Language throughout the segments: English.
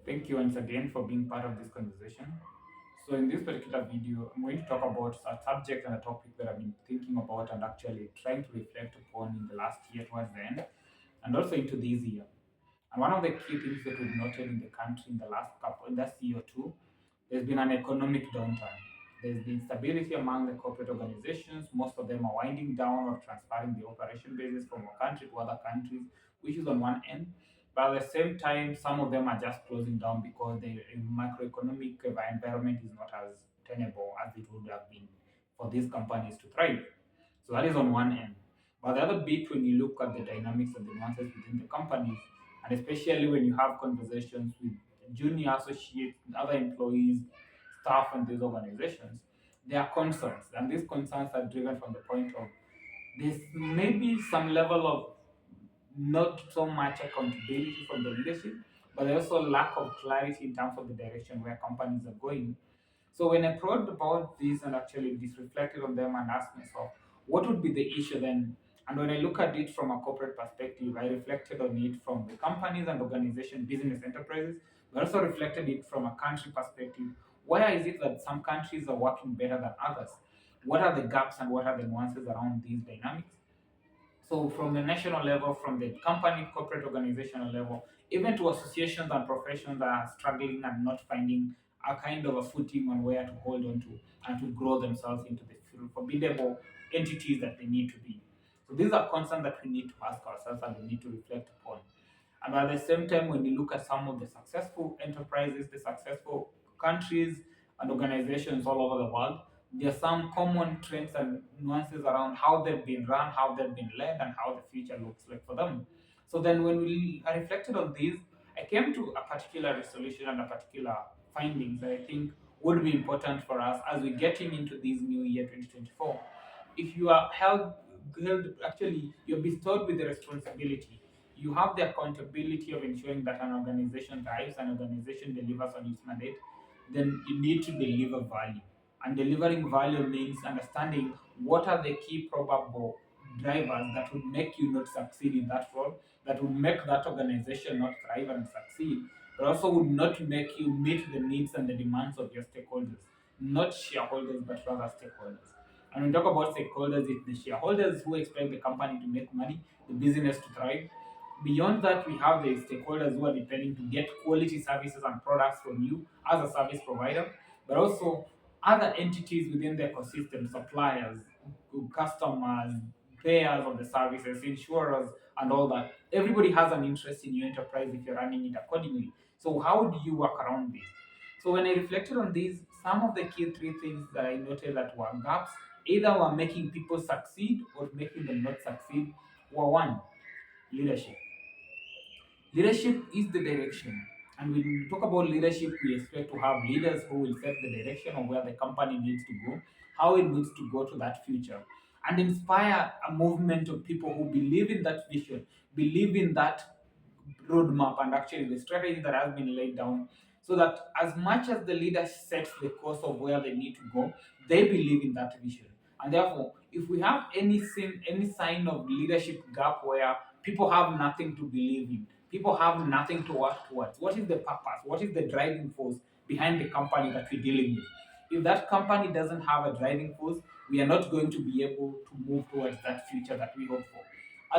Thank you once again for being part of this conversation. So, in this particular video, I'm going to talk about a subject and a topic that I've been thinking about and actually trying to reflect upon in the last year towards the end, and also into this year. And one of the key things that we've noted in the country in the last year or two, there's been an economic downturn. There's been stability among the corporate organizations. Most of them are winding down or transferring the operation bases from one country to other countries, which is on one end. But at the same time, some of them are just closing down because the macroeconomic environment is not as tenable as it would have been for these companies to thrive. So that is on one end. But the other bit, when you look at the dynamics and the nuances within the companies, and especially when you have conversations with junior associates, other employees, staff in these organizations, there are concerns. And these concerns are driven from the point of there's maybe some level of not so much accountability from the leadership, but also lack of clarity in terms of the direction where companies are going. So when I thought about this and actually just reflected on them and asked myself, what would be the issue then? And when I look at it from a corporate perspective, I reflected on it from the companies and organization, business enterprises, but also reflected it from a country perspective. Why is it that some countries are working better than others? What are the gaps and what are the nuances around these dynamics? So from the national level, from the company, corporate organizational level, even to associations and professions that are struggling and not finding a kind of a footing on where to hold on to and to grow themselves into the formidable entities that they need to be. So these are concerns that we need to ask ourselves and we need to reflect upon. And at the same time, when you look at some of the successful enterprises, the successful countries and organizations all over the world, there are some common trends and nuances around how they've been run, how they've been led, and how the future looks like for them. So then, when I reflected on these, I came to a particular resolution and a particular findings that I think would be important for us as we're getting into this new year 2024. If you are held actually, you're bestowed with the responsibility, you have the accountability of ensuring that an organization thrives, an organization delivers on its mandate, then you need to deliver value. And delivering value means understanding what are the key probable drivers that would make you not succeed in that role, that would make that organization not thrive and succeed, but also would not make you meet the needs and the demands of your stakeholders, not shareholders, but rather stakeholders. And when we talk about stakeholders, it's the shareholders who expect the company to make money, the business to thrive. Beyond that, we have the stakeholders who are depending to get quality services and products from you as a service provider, but also other entities within the ecosystem, suppliers, customers, payers of the services, insurers, and all that. Everybody has an interest in your enterprise if you're running it accordingly. So, how do you work around this? So, when I reflected on these, some of the key three things that I noted that were gaps, either were making people succeed or making them not succeed, were one, leadership. Leadership is the direction. And when we talk about leadership, we expect to have leaders who will set the direction of where the company needs to go, how it needs to go to that future, and inspire a movement of people who believe in that vision, believe in that roadmap, and actually the strategy that has been laid down. So that as much as the leader sets the course of where they need to go, they believe in that vision. And therefore, if we have any sign of leadership gap where people have nothing to believe in, people have nothing to work towards, what is the purpose? What is the driving force behind the company that we're dealing with? If that company doesn't have a driving force, we are not going to be able to move towards that future that we hope for.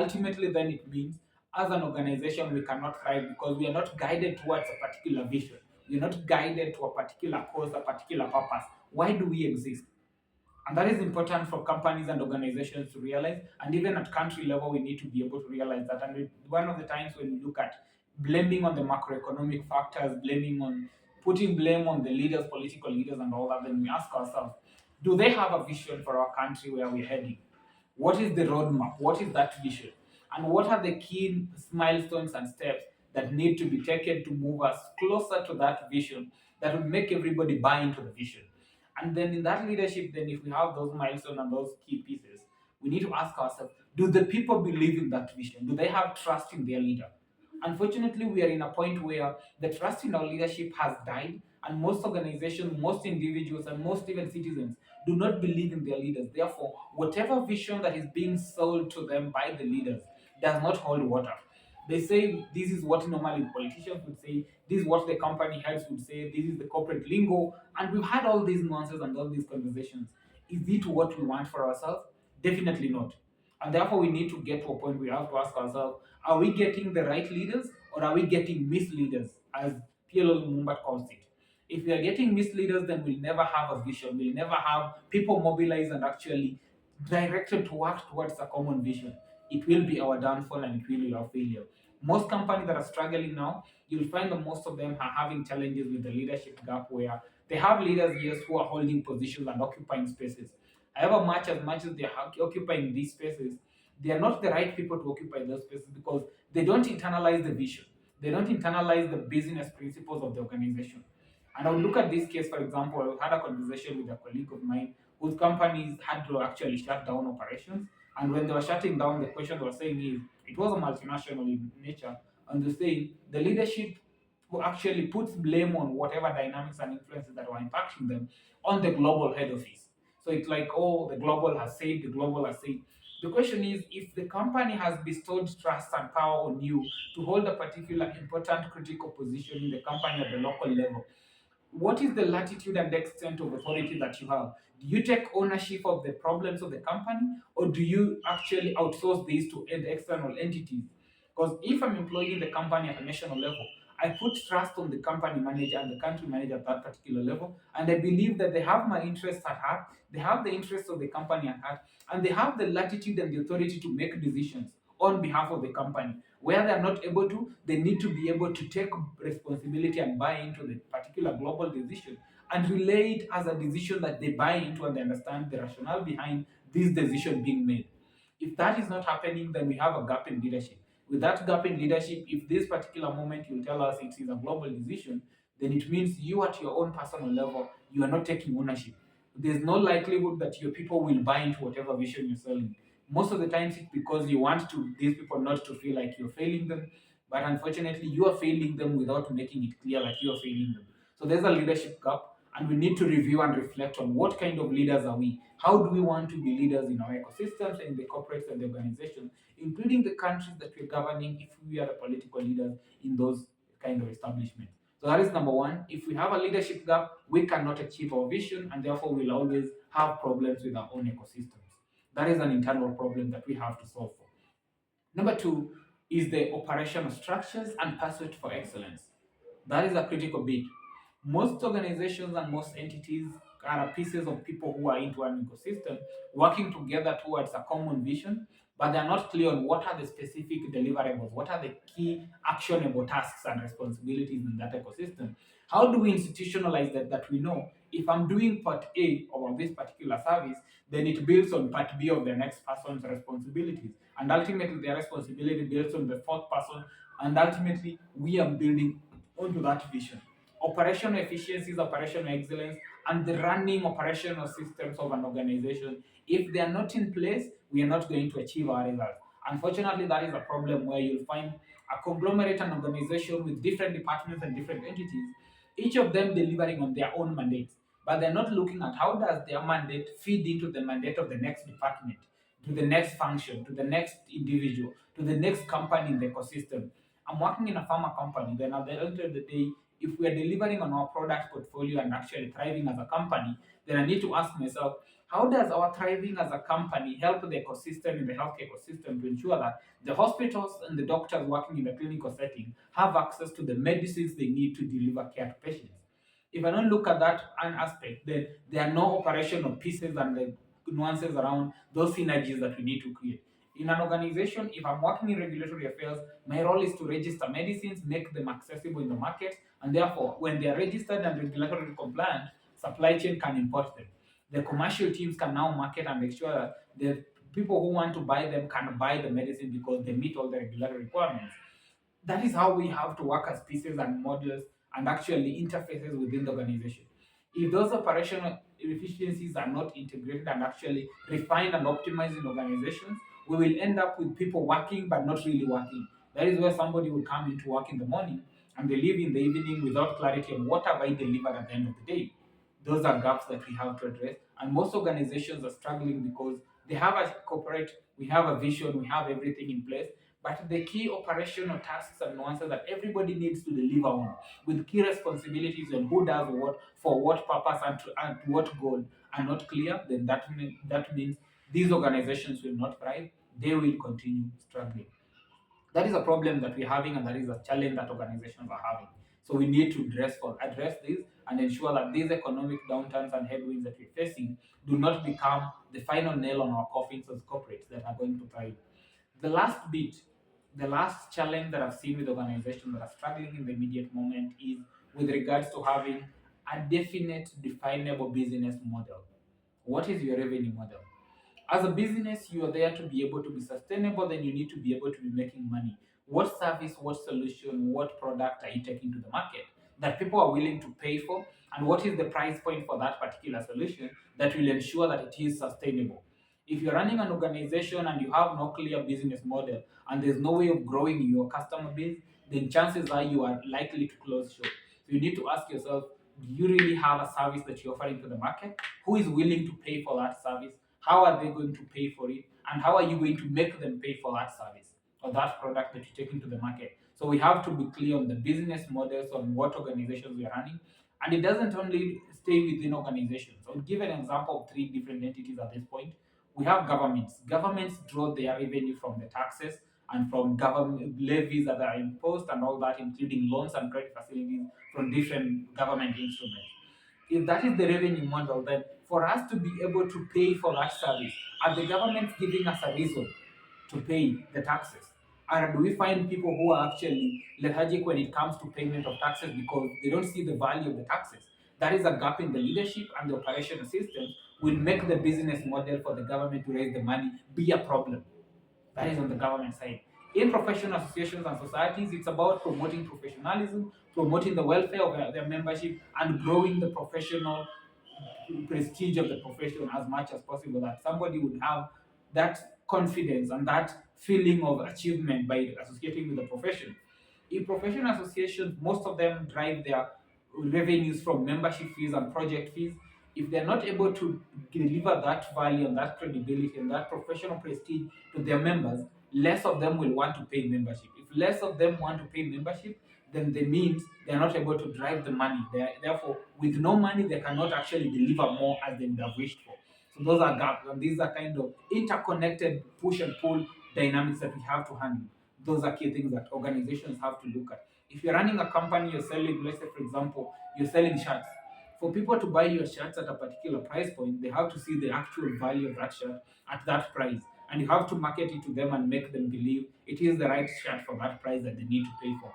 Ultimately, then it means as an organization we cannot thrive because we are not guided towards a particular vision. We are not guided to a particular cause, a particular purpose. Why do we exist? And that is important for companies and organizations to realize. And even at country level, we need to be able to realize that. And one of the times when we look at blaming on the macroeconomic factors, blaming on putting blame on the leaders, political leaders, and all that, then we ask ourselves, do they have a vision for our country where we're heading? What is the roadmap? What is that vision? And what are the key milestones and steps that need to be taken to move us closer to that vision that will make everybody buy into the vision? And then in that leadership, then if we have those milestones and those key pieces, we need to ask ourselves, do the people believe in that vision? Do they have trust in their leader? Unfortunately, we are in a point where the trust in our leadership has died, and most organizations, most individuals, and most even citizens do not believe in their leaders. Therefore, whatever vision that is being sold to them by the leaders does not hold water. They say this is what normally politicians would say, this is what the company heads would say, this is the corporate lingo, and we've had all these nuances and all these conversations. Is it what we want for ourselves? Definitely not. And therefore, we need to get to a point where we have to ask ourselves, are we getting the right leaders or are we getting misleaders, as PLO Lumumba calls it? If we are getting misleaders, then we'll never have a vision. We'll never have people mobilized and actually directed to work towards a common vision. It will be our downfall and it will be our failure. Most companies that are struggling now, you'll find that most of them are having challenges with the leadership gap where they have leaders, yes, who are holding positions and occupying spaces. However, much as they are occupying these spaces, they are not the right people to occupy those spaces because they don't internalize the vision. They don't internalize the business principles of the organization. And I would look at this case, for example, I had a conversation with a colleague of mine whose companies had to actually shut down operations. And when they were shutting down, the question they were saying is it was a multinational in nature, and they're saying the leadership who actually puts blame on whatever dynamics and influences that were impacting them on the global head office. So it's like, oh, the global has said, the global has said. The question is, if the company has bestowed trust and power on you to hold a particular important critical position in the company at the local level, what is the latitude and extent of authority that you have? Do you take ownership of the problems of the company, or do you actually outsource these to external entities? Because if I'm employed in the company at a national level, I put trust on the company manager and the country manager at that particular level, and I believe that they have my interests at heart, they have the interests of the company at heart, and they have the latitude and the authority to make decisions on behalf of the company. Where they are not able to, they need to be able to take responsibility and buy into the particular global decision and relay it as a decision that they buy into and they understand the rationale behind this decision being made. If that is not happening, then we have a gap in leadership. With that gap in leadership, if this particular moment you tell us it is a global decision, then it means you at your own personal level, you are not taking ownership. There's no likelihood that your people will buy into whatever vision you're selling. Most of the times it's because you want to these people not to feel like you're failing them, but unfortunately you are failing them without making it clear like you're failing them. So there's a leadership gap, and we need to review and reflect on what kind of leaders are we. How do we want to be leaders in our ecosystems and the corporates and the organizations, including the countries that we're governing, if we are the political leaders in those kind of establishments. So that is number one. If we have a leadership gap, we cannot achieve our vision, and therefore we'll always have problems with our own ecosystems. That is an internal problem that we have to solve for. Number two is the operational structures and pursuit for excellence. That is a critical bit. Most organizations and most entities are pieces of people who are into an ecosystem working together towards a common vision, but they're not clear on what are the specific deliverables, what are the key actionable tasks and responsibilities in that ecosystem. How do we institutionalize that we know if I'm doing part A of this particular service, then it builds on part B of the next person's responsibilities. And ultimately, their responsibility builds on the fourth person, and ultimately, we are building onto that vision. Operational efficiencies, operational excellence, and the running operational systems of an organization. If they are not in place, we are not going to achieve our results. Unfortunately, that is a problem where you'll find a conglomerate and organization with different departments and different entities, each of them delivering on their own mandates. But they're not looking at how does their mandate feed into the mandate of the next department, to the next function, to the next individual, to the next company in the ecosystem. I'm working in a pharma company, then at the end of the day, if we are delivering on our product portfolio and actually thriving as a company, then I need to ask myself, how does our thriving as a company help the ecosystem in the healthcare ecosystem to ensure that the hospitals and the doctors working in the clinical setting have access to the medicines they need to deliver care to patients? If I don't look at that an aspect, then there are no operational pieces and the nuances around those synergies that we need to create. In an organization, if I'm working in regulatory affairs, my role is to register medicines, make them accessible in the market, and therefore, when they are registered and regulatory compliant, supply chain can import them. The commercial teams can now market and make sure that the people who want to buy them can buy the medicine because they meet all the regulatory requirements. That is how we have to work as pieces and models and actually interfaces within the organization. If those operational efficiencies are not integrated and actually refined and optimized in organizations, we will end up with people working but not really working. That is where somebody will come into work in the morning and they leave in the evening without clarity on what have I delivered at the end of the day. Those are gaps that we have to address. And most organizations are struggling because they have a corporate, we have a vision, we have everything in place, but the key operational tasks and nuances that everybody needs to deliver on, with key responsibilities on who does what, for what purpose, and to what goal are not clear, then that means these organizations will not thrive. They will continue struggling. That is a problem that we're having, and that is a challenge that organizations are having. So we need to address this and ensure that these economic downturns and headwinds that we're facing do not become the final nail on our coffins as corporates that are going to thrive. The last bit, the last challenge that I've seen with organizations that are struggling in the immediate moment is with regards to having a definite, definable business model. What is your revenue model? As a business, you are there to be able to be sustainable, then you need to be able to be making money. What service, what solution, what product are you taking to the market that people are willing to pay for? And what is the price point for that particular solution that will ensure that it is sustainable? If you're running an organization and you have no clear business model and there's no way of growing your customer base, then chances are you are likely to close shop. So you need to ask yourself, do you really have a service that you're offering to the market? Who is willing to pay for that service? How are they going to pay for it? And how are you going to make them pay for that service or that product that you're taking to the market? So we have to be clear on the business models, on what organizations we are running. And it doesn't only stay within organizations. I'll give an example of three different entities at this point. We have governments. Governments draw their revenue from the taxes and from government levies that are imposed and all that, including loans and credit facilities from different government instruments. If that is the revenue model, then for us to be able to pay for that service, are the government giving us a reason to pay the taxes? Or do we find people who are actually lethargic when it comes to payment of taxes because they don't see the value of the taxes? That is a gap in the leadership and the operational systems will make the business model for the government to raise the money be a problem. That is on the government side. In professional associations and societies, it's about promoting professionalism, promoting the welfare of their membership, and growing the professional prestige of the profession as much as possible, that somebody would have that confidence and that feeling of achievement by associating with the profession. In professional associations, most of them drive their revenues from membership fees and project fees. If they're not able to deliver that value and that credibility and that professional prestige to their members, less of them will want to pay membership. If less of them want to pay membership, then they means they're not able to drive the money. Therefore, with no money, they cannot actually deliver more as they would have wished for. So those are gaps, and these are kind of interconnected push and pull dynamics that we have to handle. Those are key things that organizations have to look at. If you're running a company, you're selling, let's say, for example, you're selling shirts. For people to buy your shirts at a particular price point, they have to see the actual value of that shirt at that price. And you have to market it to them and make them believe it is the right shirt for that price that they need to pay for.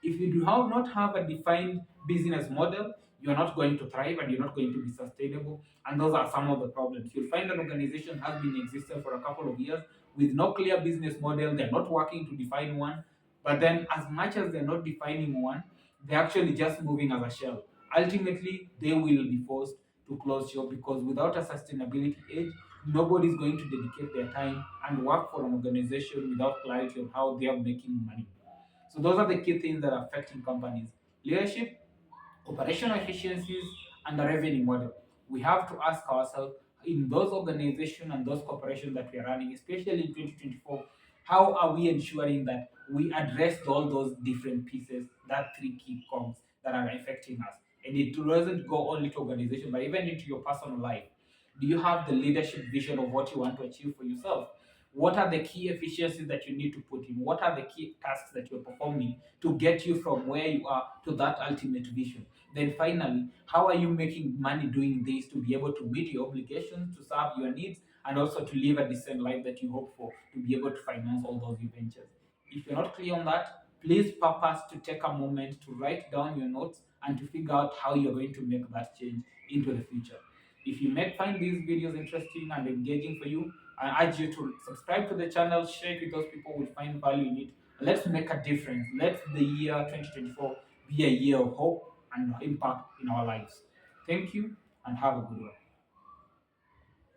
If you do not have a defined business model, you're not going to thrive and you're not going to be sustainable. And those are some of the problems. You'll find an organization has been in existence for a couple of years with no clear business model. They're not working to define one. But then, as much as they're not defining one, they're actually just moving as a shell. Ultimately, they will be forced to close shop because without a sustainability edge, nobody's going to dedicate their time and work for an organization without clarity on how they are making money. So those are the key things that are affecting companies: leadership, operational efficiencies, and the revenue model. We have to ask ourselves in those organizations and those corporations that we are running, especially in 2024, how are we ensuring that we address all those different pieces, that three key cogs that are affecting us? And it doesn't go only to organization, but even into your personal life. Do you have the leadership vision of what you want to achieve for yourself? What are the key efficiencies that you need to put in? What are the key tasks that you're performing to get you from where you are to that ultimate vision? Then finally, how are you making money doing this to be able to meet your obligations, to serve your needs, and also to live a decent life that you hope for, to be able to finance all those ventures? If you're not clear on that, please purpose to take a moment to write down your notes and to figure out how you're going to make that change into the future. If you may find these videos interesting and engaging for you, I urge you to subscribe to the channel, share it with those people who will find value in it. Let's make a difference. Let the year 2024 be a year of hope and impact in our lives. Thank you and have a good one.